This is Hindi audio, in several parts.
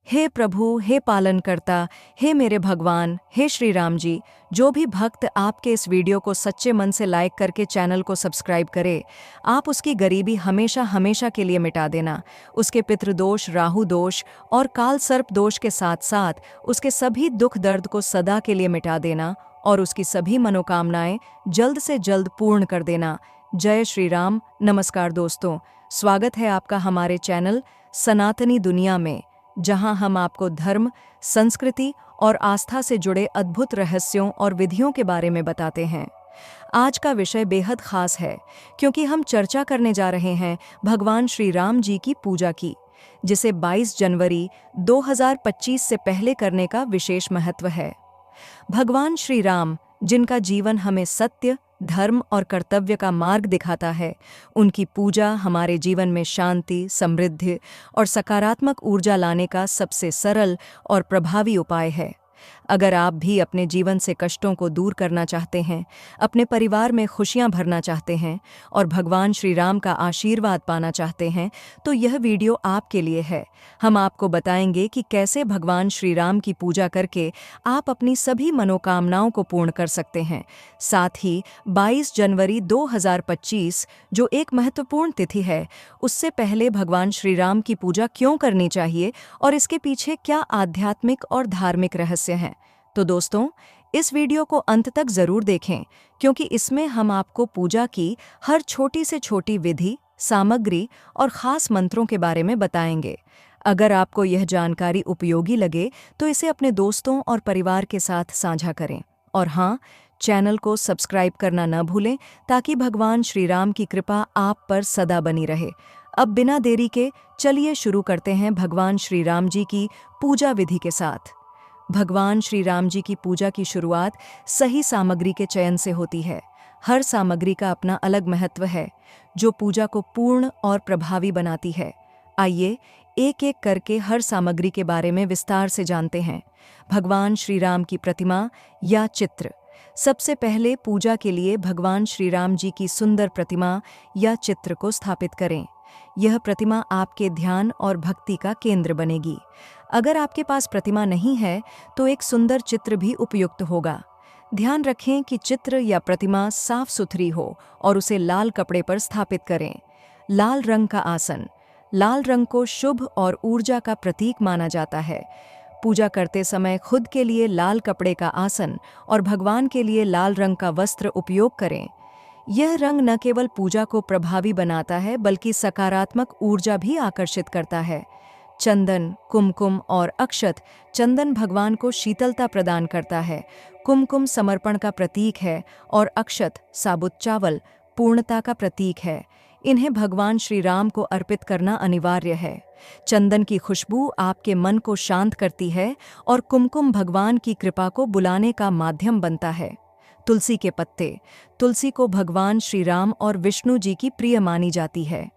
हे प्रभु, हे पालनकर्ता, हे मेरे भगवान, हे श्री राम जी। जो भी भक्त आपके इस वीडियो को सच्चे मन से लाइक करके चैनल को सब्सक्राइब करे, आप उसकी गरीबी हमेशा हमेशा के लिए मिटा देना। उसके पितृदोष, राहु दोष और काल सर्प दोष के साथ साथ उसके सभी दुख दर्द को सदा के लिए मिटा देना और उसकी सभी मनोकामनाएं जल्द से जल्द पूर्ण कर देना। जय श्री राम। नमस्कार दोस्तों, स्वागत है आपका हमारे चैनल सनातनी दुनिया में, जहां हम आपको धर्म, संस्कृति और आस्था से जुड़े अद्भुत रहस्यों और विधियों के बारे में बताते हैं। आज का विषय बेहद खास है क्योंकि हम चर्चा करने जा रहे हैं भगवान श्री राम जी की पूजा की, जिसे 22 जनवरी 2025 से पहले करने का विशेष महत्व है। भगवान श्री राम, जिनका जीवन हमें सत्य, धर्म और कर्तव्य का मार्ग दिखाता है, उनकी पूजा हमारे जीवन में शांति, समृद्धि और सकारात्मक ऊर्जा लाने का सबसे सरल और प्रभावी उपाय है। अगर आप भी अपने जीवन से कष्टों को दूर करना चाहते हैं, अपने परिवार में खुशियां भरना चाहते हैं और भगवान श्री राम का आशीर्वाद पाना चाहते हैं, तो यह वीडियो आपके लिए है। हम आपको बताएंगे कि कैसे भगवान श्री राम की पूजा करके आप अपनी सभी मनोकामनाओं को पूर्ण कर सकते हैं। साथ ही 22 जनवरी 2025, जो एक महत्वपूर्ण तिथि है, उससे पहले भगवान श्री राम की पूजा क्यों करनी चाहिए और इसके पीछे क्या आध्यात्मिक और धार्मिक रहस्य हैं। तो दोस्तों, इस वीडियो को अंत तक जरूर देखें, क्योंकि इसमें हम आपको पूजा की हर छोटी से छोटी विधि, सामग्री और खास मंत्रों के बारे में बताएंगे। अगर आपको यह जानकारी उपयोगी लगे तो इसे अपने दोस्तों और परिवार के साथ साझा करें। और हाँ, चैनल को सब्सक्राइब करना न भूलें ताकि भगवान श्री राम की कृपा आप पर सदा बनी रहे। अब बिना देरी के चलिए शुरू करते हैं भगवान श्री राम जी की पूजा विधि के साथ। भगवान श्री राम जी की पूजा की शुरुआत सही सामग्री के चयन से होती है। हर सामग्री का अपना अलग महत्व है, जो पूजा को पूर्ण और प्रभावी बनाती है। आइए एक एक करके हर सामग्री के बारे में विस्तार से जानते हैं। भगवान श्री राम की प्रतिमा या चित्र। सबसे पहले पूजा के लिए भगवान श्री राम जी की सुंदर प्रतिमा या चित्र को स्थापित करें। यह प्रतिमा आपके ध्यान और भक्ति का केंद्र बनेगी। अगर आपके पास प्रतिमा नहीं है तो एक सुंदर चित्र भी उपयुक्त होगा। ध्यान रखें कि चित्र या प्रतिमा साफ सुथरी हो और उसे लाल कपड़े पर स्थापित करें। लाल रंग का आसन। लाल रंग को शुभ और ऊर्जा का प्रतीक माना जाता है। पूजा करते समय खुद के लिए लाल कपड़े का आसन और भगवान के लिए लाल रंग का वस्त्र उपयोग करें। यह रंग न केवल पूजा को प्रभावी बनाता है, बल्कि सकारात्मक ऊर्जा भी आकर्षित करता है। चंदन, कुमकुम और अक्षत। चंदन भगवान को शीतलता प्रदान करता है, कुमकुम समर्पण का प्रतीक है और अक्षत, साबुत चावल, पूर्णता का प्रतीक है। इन्हें भगवान श्री राम को अर्पित करना अनिवार्य है। चंदन की खुशबू आपके मन को शांत करती है और कुमकुम भगवान की कृपा को बुलाने का माध्यम बनता है। तुलसी के पत्ते। तुलसी को भगवान श्री राम और विष्णु जी की प्रिय मानी जाती है।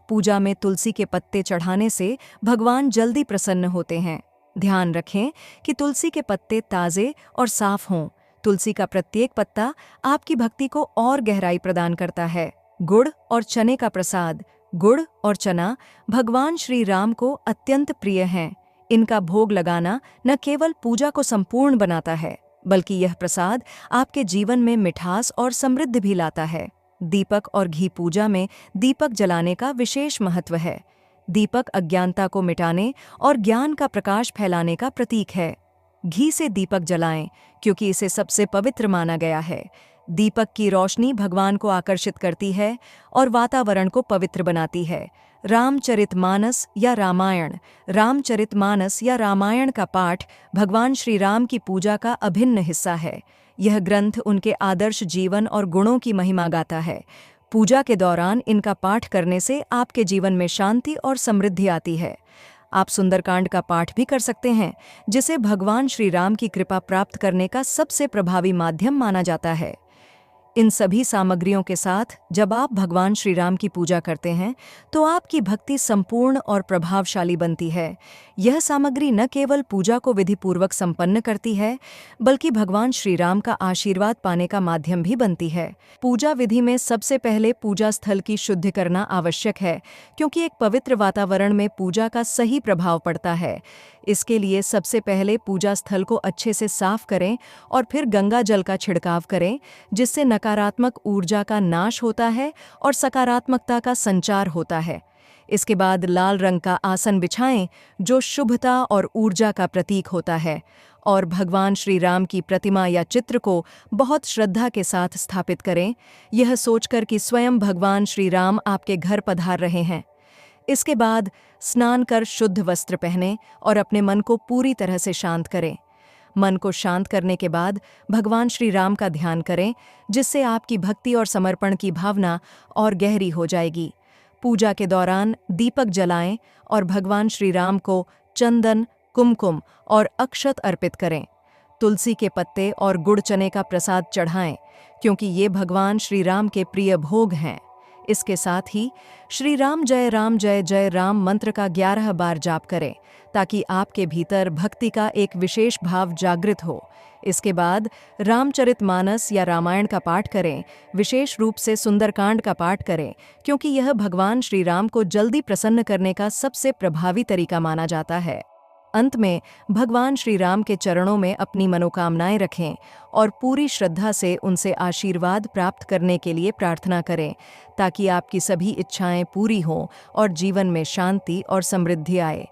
पूजा में तुलसी के पत्ते चढ़ाने से भगवान जल्दी प्रसन्न होते हैं। ध्यान रखें कि तुलसी के पत्ते ताज़े और साफ हों। तुलसी का प्रत्येक पत्ता आपकी भक्ति को और गहराई प्रदान करता है। गुड़ और चने का प्रसाद। गुड़ और चना भगवान श्री राम को अत्यंत प्रिय हैं। इनका भोग लगाना न केवल पूजा को संपूर्ण बनाता है, बल्कि यह प्रसाद आपके जीवन में मिठास और समृद्धि भी लाता है। दीपक और घी। पूजा में दीपक जलाने का विशेष महत्व है। दीपक अज्ञानता को मिटाने और ज्ञान का प्रकाश फैलाने का प्रतीक है। घी से दीपक जलाएं, क्योंकि इसे सबसे पवित्र माना गया है। दीपक की रोशनी भगवान को आकर्षित करती है और वातावरण को पवित्र बनाती है। रामचरितमानस या रामायण। रामचरितमानस या रामायण का पाठ भगवान श्री राम की पूजा का अभिन्न हिस्सा है। यह ग्रंथ उनके आदर्श जीवन और गुणों की महिमा गाता है। पूजा के दौरान इनका पाठ करने से आपके जीवन में शांति और समृद्धि आती है। आप सुंदरकांड का पाठ भी कर सकते हैं, जिसे भगवान श्री राम की कृपा प्राप्त करने का सबसे प्रभावी माध्यम माना जाता है। इन सभी सामग्रियों के साथ जब आप भगवान श्री राम की पूजा करते हैं तो आपकी भक्ति संपूर्ण और प्रभावशाली बनती है। यह सामग्री न केवल पूजा को विधिपूर्वक संपन्न करती है, बल्कि भगवान श्री राम का आशीर्वाद पाने का माध्यम भी बनती है। पूजा विधि में सबसे पहले पूजा स्थल की शुद्धि करना आवश्यक है, क्योंकि एक पवित्र वातावरण में पूजा का सही प्रभाव पड़ता है। इसके लिए सबसे पहले पूजा स्थल को अच्छे से साफ करें और फिर गंगा जल का छिड़काव करें, जिससे नकारात्मक ऊर्जा का नाश होता है और सकारात्मकता का संचार होता है। इसके बाद लाल रंग का आसन बिछाएं, जो शुभता और ऊर्जा का प्रतीक होता है, और भगवान श्री राम की प्रतिमा या चित्र को बहुत श्रद्धा के साथ स्थापित करें, यह सोचकर कि स्वयं भगवान श्री राम आपके घर पधार रहे हैं। इसके बाद स्नान कर शुद्ध वस्त्र पहनें और अपने मन को पूरी तरह से शांत करें। मन को शांत करने के बाद भगवान श्री राम का ध्यान करें, जिससे आपकी भक्ति और समर्पण की भावना और गहरी हो जाएगी। पूजा के दौरान दीपक जलाएं और भगवान श्री राम को चंदन, कुमकुम और अक्षत अर्पित करें। तुलसी के पत्ते और गुड़ चने का प्रसाद चढ़ाएं, क्योंकि ये भगवान श्री राम के प्रिय भोग हैं। इसके साथ ही श्री राम जय जय राम मंत्र का 11 बार जाप करें, ताकि आपके भीतर भक्ति का एक विशेष भाव जागृत हो। इसके बाद रामचरितमानस या रामायण का पाठ करें, विशेष रूप से सुंदरकांड का पाठ करें, क्योंकि यह भगवान श्री राम को जल्दी प्रसन्न करने का सबसे प्रभावी तरीका माना जाता है। अंत में भगवान श्री राम के चरणों में अपनी मनोकामनाएं रखें और पूरी श्रद्धा से उनसे आशीर्वाद प्राप्त करने के लिए प्रार्थना करें, ताकि आपकी सभी इच्छाएं पूरी हों और जीवन में शांति और समृद्धि आए।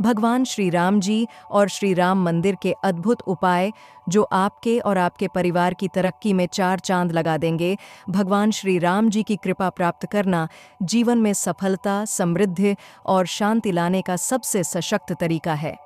भगवान श्री राम जी और श्री राम मंदिर के अद्भुत उपाय, जो आपके और आपके परिवार की तरक्की में 4 चांद लगा देंगे। भगवान श्री राम जी की कृपा प्राप्त करना जीवन में सफलता, समृद्धि और शांति लाने का सबसे सशक्त तरीका है।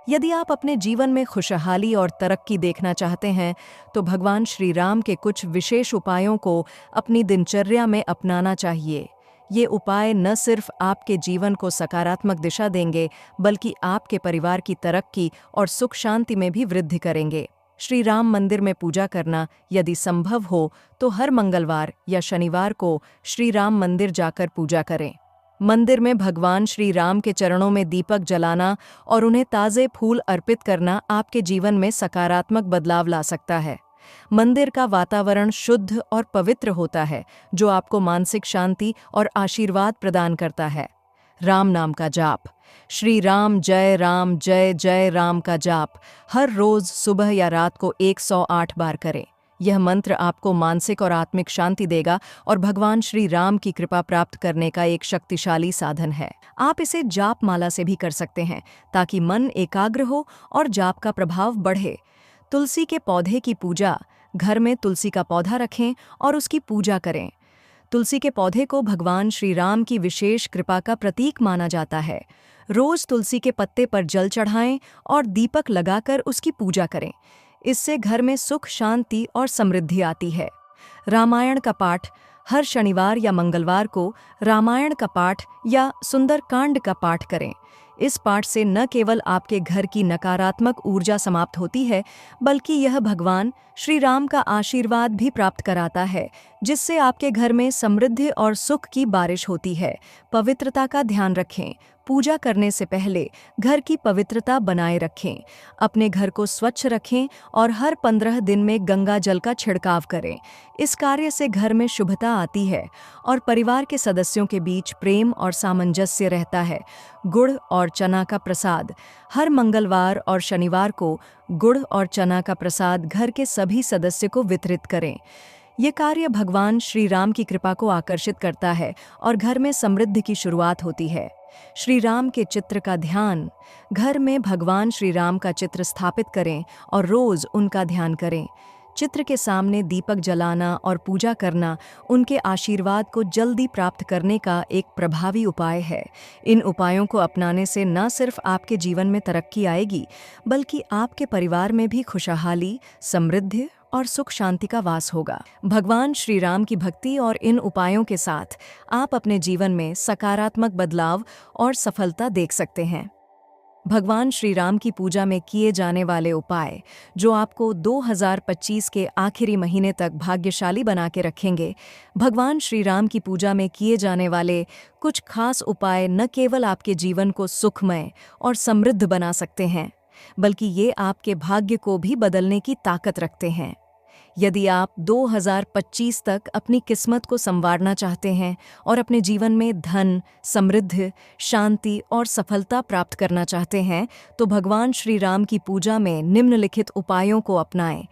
यदि आप अपने जीवन में खुशहाली और तरक्की देखना चाहते हैं, तो भगवान श्री राम के कुछ विशेष उपायों को अपनी दिनचर्या में अपनाना चाहिए। ये उपाय न सिर्फ आपके जीवन को सकारात्मक दिशा देंगे, बल्कि आपके परिवार की तरक्की और सुख शांति में भी वृद्धि करेंगे। श्री राम मंदिर में पूजा करना यदि संभव हो तो हर मंगलवार या शनिवार को श्री राम मंदिर जाकर पूजा करें। मंदिर में भगवान श्री राम के चरणों में दीपक जलाना और उन्हें ताज़े फूल अर्पित करना आपके जीवन में सकारात्मक बदलाव ला सकता है। मंदिर का वातावरण शुद्ध और पवित्र होता है, जो आपको मानसिक शांति और आशीर्वाद प्रदान करता है। राम नाम का जाप। श्री राम जय जय राम का जाप हर रोज सुबह या रात को 108 बार करें। यह मंत्र आपको मानसिक और आत्मिक शांति देगा और भगवान श्री राम की कृपा प्राप्त करने का एक शक्तिशाली साधन है। आप इसे जाप माला से भी कर सकते हैं, ताकि मन एकाग्र हो और जाप का प्रभाव बढ़े। तुलसी के पौधे की पूजा। घर में तुलसी का पौधा रखें और उसकी पूजा करें। तुलसी के पौधे को भगवान श्री राम की विशेष कृपा का प्रतीक माना जाता है। रोज तुलसी के पत्ते पर जल चढ़ाएं और दीपक लगाकर उसकी पूजा करें। इससे घर में सुख, शांति और समृद्धि आती है। रामायण का पाठ। हर शनिवार या मंगलवार को रामायण का पाठ या सुंदरकांड का पाठ करें। इस पाठ से न केवल आपके घर की नकारात्मक ऊर्जा समाप्त होती है, बल्कि यह भगवान श्री राम का आशीर्वाद भी प्राप्त कराता है, जिससे आपके घर में समृद्धि और सुख की बारिश होती है। पवित्रता का ध्यान रखें। पूजा करने से पहले घर की पवित्रता बनाए रखें। अपने घर को स्वच्छ रखें और हर 15 दिन में गंगा जल का छिड़काव करें। इस कार्य से घर में शुभता आती है और परिवार के सदस्यों के बीच प्रेम और सामंजस्य रहता है। गुड़ और चना का प्रसाद। हर मंगलवार और शनिवार को गुड़ और चना का प्रसाद घर के सभी सदस्य को वितरित करें। ये कार्य भगवान श्री राम की कृपा को आकर्षित करता है और घर में समृद्धि की शुरुआत होती है। श्री राम के चित्र का ध्यान। घर में भगवान श्री राम का चित्र स्थापित करें और रोज उनका ध्यान करें। चित्र के सामने दीपक जलाना और पूजा करना उनके आशीर्वाद को जल्दी प्राप्त करने का एक प्रभावी उपाय है। इन उपायों को अपनाने से न सिर्फ आपके जीवन में तरक्की आएगी, बल्कि आपके परिवार में भी खुशहाली, समृद्धि और सुख शांति का वास होगा। भगवान श्री राम की भक्ति और इन उपायों के साथ आप अपने जीवन में सकारात्मक बदलाव और सफलता देख सकते हैं। भगवान श्री राम की पूजा में किए जाने वाले उपाय जो आपको 2025 के आखिरी महीने तक भाग्यशाली बना के रखेंगे। भगवान श्री राम की पूजा में किए जाने वाले कुछ खास उपाय न केवल आपके जीवन को सुखमय और समृद्ध बना सकते हैं, बल्कि ये आपके भाग्य को भी बदलने की ताकत रखते हैं। यदि आप 2025 तक अपनी किस्मत को संवारना चाहते हैं और अपने जीवन में धन, समृद्धि, शांति और सफलता प्राप्त करना चाहते हैं, तो भगवान श्री राम की पूजा में निम्नलिखित उपायों को अपनाएं।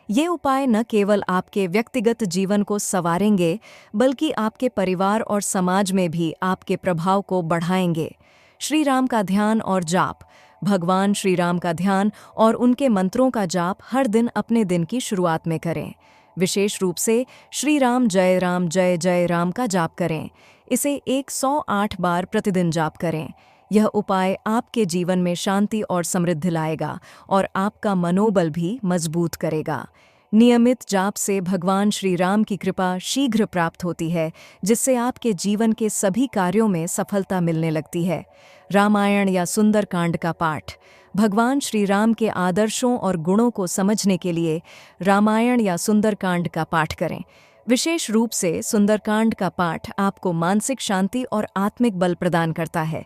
ये उपाय न केवल आपके व्यक्तिगत जीवन को संवारेंगे, बल्कि आपके परिवार और समाज में भी आपके प्रभाव को बढ़ाएंगे। श्री राम का ध्यान और जाप। भगवान श्री राम का ध्यान और उनके मंत्रों का जाप हर दिन अपने दिन की शुरुआत में करें। विशेष रूप से श्री राम जय जय राम का जाप करें। इसे 108 बार प्रतिदिन जाप करें। यह उपाय आपके जीवन में शांति और समृद्धि लाएगा और आपका मनोबल भी मजबूत करेगा। नियमित जाप से भगवान श्री राम की कृपा शीघ्र प्राप्त होती है, जिससे आपके जीवन के सभी कार्यों में सफलता मिलने लगती है। रामायण या सुंदरकांड का पाठ। भगवान श्री राम के आदर्शों और गुणों को समझने के लिए रामायण या सुंदरकांड का पाठ करें। विशेष रूप से सुंदरकांड का पाठ आपको मानसिक शांति और आत्मिक बल प्रदान करता है।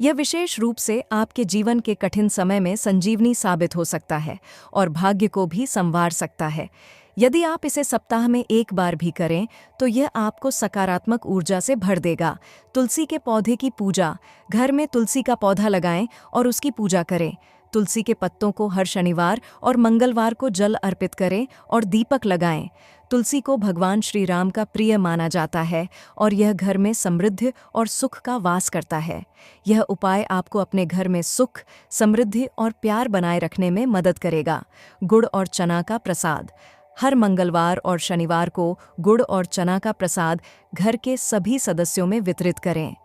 यह विशेष रूप से आपके जीवन के कठिन समय में संजीवनी साबित हो सकता है और भाग्य को भी संवार सकता है। यदि आप इसे सप्ताह में एक बार भी करें तो यह आपको सकारात्मक ऊर्जा से भर देगा। तुलसी के पौधे की पूजा। घर में तुलसी का पौधा लगाएं और उसकी पूजा करें। तुलसी के पत्तों को हर शनिवार और मंगलवार को जल अर्पित करें और दीपक लगाएं। तुलसी को भगवान श्री राम का प्रिय माना जाता है और यह घर में समृद्धि और सुख का वास करता है। यह उपाय आपको अपने घर में सुख, समृद्धि और प्यार बनाए रखने में मदद करेगा। गुड़ और चना का प्रसाद। हर मंगलवार और शनिवार को गुड़ और चना का प्रसाद घर के सभी सदस्यों में वितरित करें।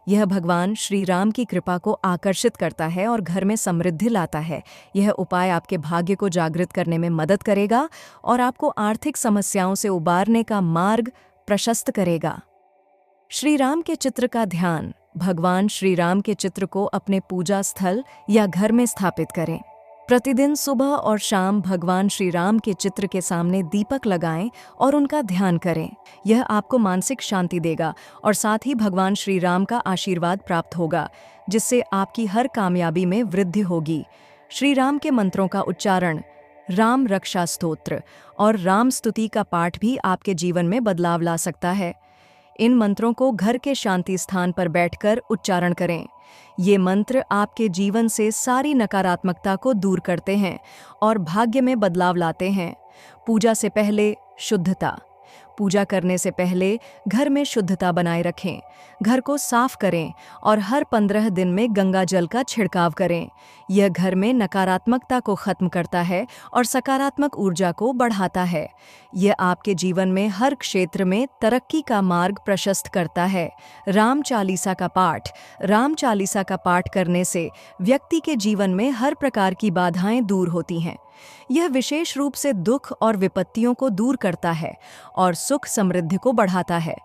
यह भगवान श्री राम की कृपा को आकर्षित करता है और घर में समृद्धि लाता है। यह उपाय आपके भाग्य को जागृत करने में मदद करेगा और आपको आर्थिक समस्याओं से उबारने का मार्ग प्रशस्त करेगा। श्री राम के चित्र का ध्यान। भगवान श्री राम के चित्र को अपने पूजा स्थल या घर में स्थापित करें। प्रतिदिन सुबह और शाम भगवान श्री राम के चित्र के सामने दीपक लगाएं और उनका ध्यान करें। यह आपको मानसिक शांति देगा और साथ ही भगवान श्री राम का आशीर्वाद प्राप्त होगा, जिससे आपकी हर कामयाबी में वृद्धि होगी। श्री राम के मंत्रों का उच्चारण, राम रक्षा स्तोत्र और राम स्तुति का पाठ भी आपके जीवन में बदलाव ला सकता है। इन मंत्रों को घर के शांति स्थान पर बैठकर उच्चारण करें। ये मंत्र आपके जीवन से सारी नकारात्मकता को दूर करते हैं और भाग्य में बदलाव लाते हैं। पूजा से पहले शुद्धता। पूजा करने से पहले घर में शुद्धता बनाए रखें। घर को साफ करें और हर 15 दिन में गंगा जल का छिड़काव करें। यह घर में नकारात्मकता को खत्म करता है और सकारात्मक ऊर्जा को बढ़ाता है। यह आपके जीवन में हर क्षेत्र में तरक्की का मार्ग प्रशस्त करता है। राम चालीसा का पाठ। राम चालीसा का पाठ करने से व्यक्ति के जीवन में हर प्रकार की बाधाएं दूर होती हैं। यह विशेष रूप से दुख और विपत्तियों को दूर करता है और सुख समृद्धि को बढ़ाता है।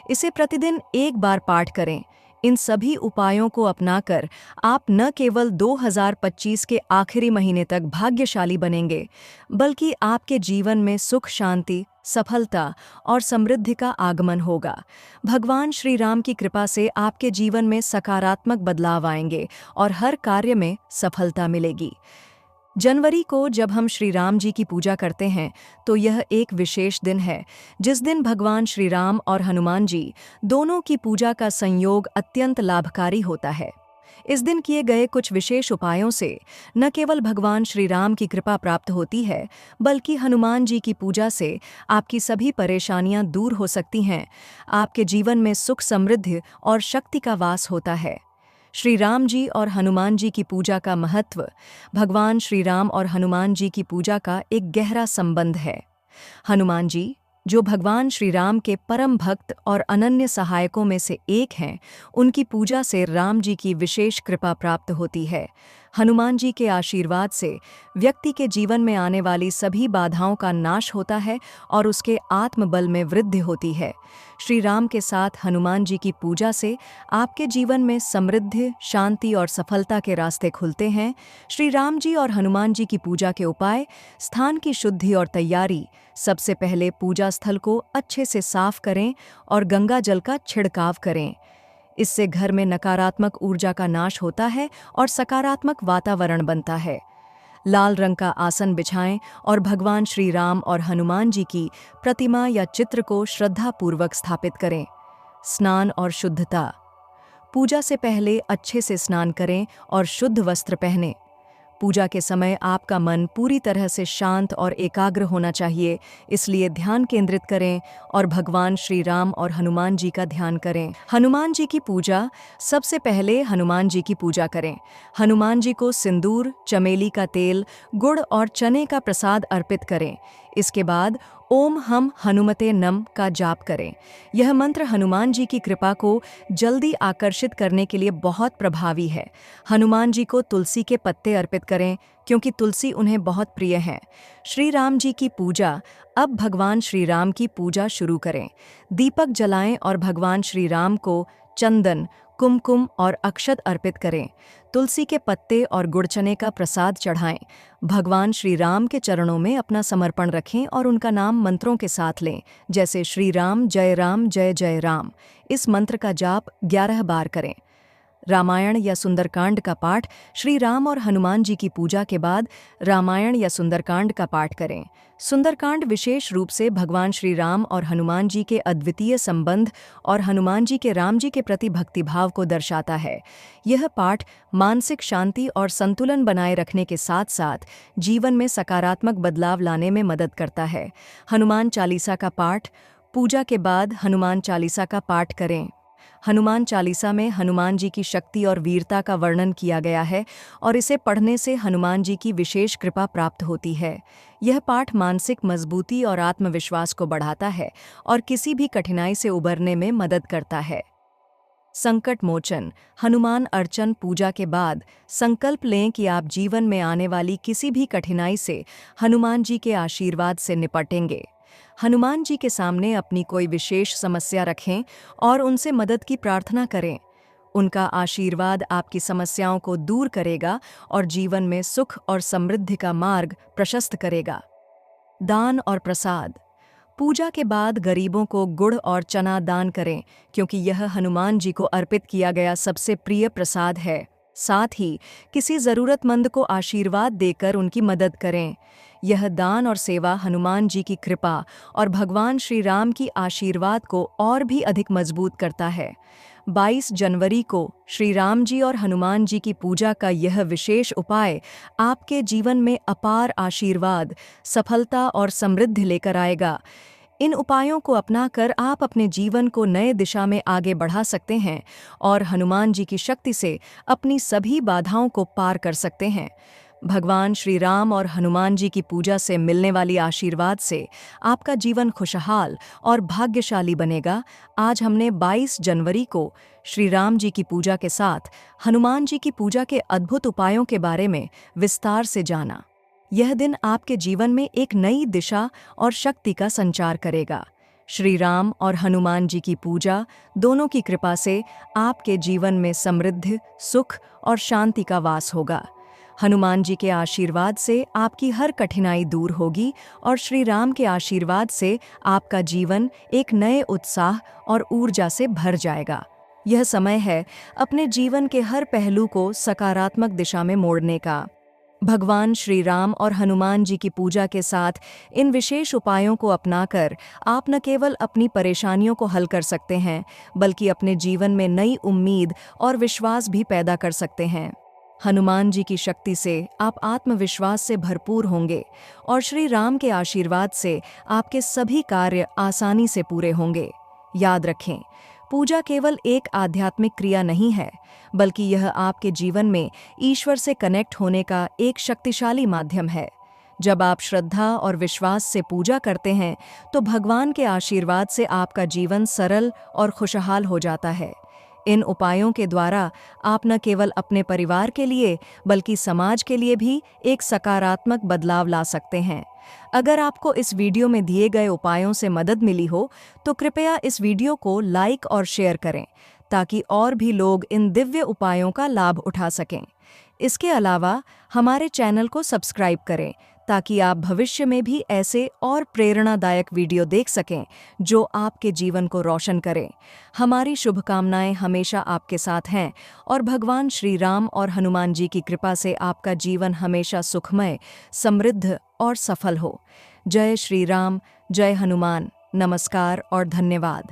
इसे प्रतिदिन एक बार पाठ करें। इन सभी उपायों को अपनाकर आप न केवल 2025 के आखिरी महीने तक भाग्यशाली बनेंगे, बल्कि आपके जीवन में सुख, शांति, सफलता और समृद्धि का आगमन होगा। भगवान श्री राम की कृपा से आपके जीवन में सकारात्मक बदलाव आएंगे और हर कार्य में सफलता मिलेगी। जनवरी को जब हम श्री राम जी की पूजा करते हैं तो यह एक विशेष दिन है, जिस दिन भगवान श्री राम और हनुमान जी दोनों की पूजा का संयोग अत्यंत लाभकारी होता है। इस दिन किए गए कुछ विशेष उपायों से न केवल भगवान श्री राम की कृपा प्राप्त होती है, बल्कि हनुमान जी की पूजा से आपकी सभी परेशानियां दूर हो सकती हैं। आपके जीवन में सुख, समृद्धि और शक्ति का वास होता है। श्री राम जी और हनुमान जी की पूजा का महत्व। भगवान श्री राम और हनुमान जी की पूजा का एक गहरा संबंध है। हनुमान जी, जो भगवान श्री राम के परम भक्त और अनन्य सहायकों में से एक हैं, उनकी पूजा से राम जी की विशेष कृपा प्राप्त होती है। हनुमान जी के आशीर्वाद से व्यक्ति के जीवन में आने वाली सभी बाधाओं का नाश होता है और उसके आत्मबल में वृद्धि होती है। श्री राम के साथ हनुमान जी की पूजा से आपके जीवन में समृद्धि, शांति और सफलता के रास्ते खुलते हैं। श्री राम जी और हनुमान जी की पूजा के उपाय: स्थान की शुद्धि और तैयारी। सबसे पहले पूजा स्थल को अच्छे से साफ करें और गंगा जल का छिड़काव करें। इससे घर में नकारात्मक ऊर्जा का नाश होता है और सकारात्मक वातावरण बनता है। लाल रंग का आसन बिछाएं और भगवान श्री राम और हनुमान जी की प्रतिमा या चित्र को श्रद्धापूर्वक स्थापित करें। स्नान और शुद्धता। पूजा से पहले अच्छे से स्नान करें और शुद्ध वस्त्र पहनें। पूजा के समय आपका मन पूरी तरह से शांत और एकाग्र होना चाहिए, इसलिए ध्यान केंद्रित करें और भगवान श्री राम और हनुमान जी का ध्यान करें। हनुमान जी की पूजा। सबसे पहले हनुमान जी की पूजा करें। हनुमान जी को सिंदूर, चमेली का तेल, गुड़ और चने का प्रसाद अर्पित करें। इसके बाद ओम हम हनुमते नम का जाप करें। यह मंत्र हनुमान जी की कृपा को जल्दी आकर्षित करने के लिए बहुत प्रभावी है। हनुमान जी को तुलसी के पत्ते अर्पित करें, क्योंकि तुलसी उन्हें बहुत प्रिय है। श्री राम जी की पूजा। अब भगवान श्री राम की पूजा शुरू करें। दीपक जलाएं और भगवान श्री राम को चंदन, कुमकुम और अक्षत अर्पित करें। तुलसी के पत्ते और गुड़चने का प्रसाद चढ़ाएं। भगवान श्री राम के चरणों में अपना समर्पण रखें और उनका नाम मंत्रों के साथ लें, जैसे श्री राम जय जय राम। इस मंत्र का जाप 11 बार करें। रामायण या सुंदरकांड का पाठ। श्री राम और हनुमान जी की पूजा के बाद रामायण या सुंदरकांड का पाठ करें। सुंदरकांड विशेष रूप से भगवान श्री राम और हनुमान जी के अद्वितीय संबंध और हनुमान जी के राम जी के प्रति भक्तिभाव को दर्शाता है। यह पाठ मानसिक शांति और संतुलन बनाए रखने के साथ साथ जीवन में सकारात्मक बदलाव लाने में मदद करता है। हनुमान चालीसा का पाठ। पूजा के बाद हनुमान चालीसा का पाठ करें। हनुमान चालीसा में हनुमान जी की शक्ति और वीरता का वर्णन किया गया है और इसे पढ़ने से हनुमान जी की विशेष कृपा प्राप्त होती है। यह पाठ मानसिक मजबूती और आत्मविश्वास को बढ़ाता है और किसी भी कठिनाई से उबरने में मदद करता है। संकट मोचन। हनुमान अर्चन पूजा के बाद संकल्प लें कि आप जीवन में आने वाली किसी भी कठिनाई से हनुमान जी के आशीर्वाद से निपटेंगे। हनुमान जी के सामने अपनी कोई विशेष समस्या रखें और उनसे मदद की प्रार्थना करें। उनका आशीर्वाद आपकी समस्याओं को दूर करेगा और जीवन में सुख और समृद्धि का मार्ग प्रशस्त करेगा। दान और प्रसाद। पूजा के बाद गरीबों को गुड़ और चना दान करें, क्योंकि यह हनुमान जी को अर्पित किया गया सबसे प्रिय प्रसाद है। साथ ही किसी जरूरतमंद को आशीर्वाद देकर उनकी मदद करें। यह दान और सेवा हनुमान जी की कृपा और भगवान श्री राम की आशीर्वाद को और भी अधिक मजबूत करता है। 22 जनवरी को श्री राम जी और हनुमान जी की पूजा का यह विशेष उपाय आपके जीवन में अपार आशीर्वाद, सफलता और समृद्धि लेकर आएगा। इन उपायों को अपनाकर आप अपने जीवन को नए दिशा में आगे बढ़ा सकते हैं और हनुमान जी की शक्ति से अपनी सभी बाधाओं को पार कर सकते हैं। भगवान श्री राम और हनुमान जी की पूजा से मिलने वाली आशीर्वाद से आपका जीवन खुशहाल और भाग्यशाली बनेगा। आज हमने 22 जनवरी को श्री राम जी की पूजा के साथ हनुमान जी की पूजा के अद्भुत उपायों के बारे में विस्तार से जाना। यह दिन आपके जीवन में एक नई दिशा और शक्ति का संचार करेगा। श्री राम और हनुमान जी की पूजा दोनों की कृपा से आपके जीवन में समृद्धि, सुख और शांति का वास होगा। हनुमान जी के आशीर्वाद से आपकी हर कठिनाई दूर होगी और श्री राम के आशीर्वाद से आपका जीवन एक नए उत्साह और ऊर्जा से भर जाएगा। यह समय है अपने जीवन के हर पहलू को सकारात्मक दिशा में मोड़ने का। भगवान श्री राम और हनुमान जी की पूजा के साथ इन विशेष उपायों को अपनाकर आप न केवल अपनी परेशानियों को हल कर सकते हैं, बल्कि अपने जीवन में नई उम्मीद और विश्वास भी पैदा कर सकते हैं। हनुमान जी की शक्ति से आप आत्मविश्वास से भरपूर होंगे और श्री राम के आशीर्वाद से आपके सभी कार्य आसानी से पूरे होंगे। याद रखें, पूजा केवल एक आध्यात्मिक क्रिया नहीं है, बल्कि यह आपके जीवन में ईश्वर से कनेक्ट होने का एक शक्तिशाली माध्यम है। जब आप श्रद्धा और विश्वास से पूजा करते हैं, तो भगवान के आशीर्वाद से आपका जीवन सरल और खुशहाल हो जाता है। इन उपायों के द्वारा आप न केवल अपने परिवार के लिए बल्कि समाज के लिए भी एक सकारात्मक बदलाव ला सकते हैं। अगर आपको इस वीडियो में दिए गए उपायों से मदद मिली हो तो कृपया इस वीडियो को लाइक और शेयर करें ताकि और भी लोग इन दिव्य उपायों का लाभ उठा सकें। इसके अलावा हमारे चैनल को सब्सक्राइब करें ताकि आप भविष्य में भी ऐसे और प्रेरणादायक वीडियो देख सकें जो आपके जीवन को रोशन करें। हमारी शुभकामनाएं हमेशा आपके साथ हैं और भगवान श्री राम और हनुमान जी की कृपा से आपका जीवन हमेशा सुखमय, समृद्ध और सफल हो। जय श्री राम, जय हनुमान, नमस्कार और धन्यवाद।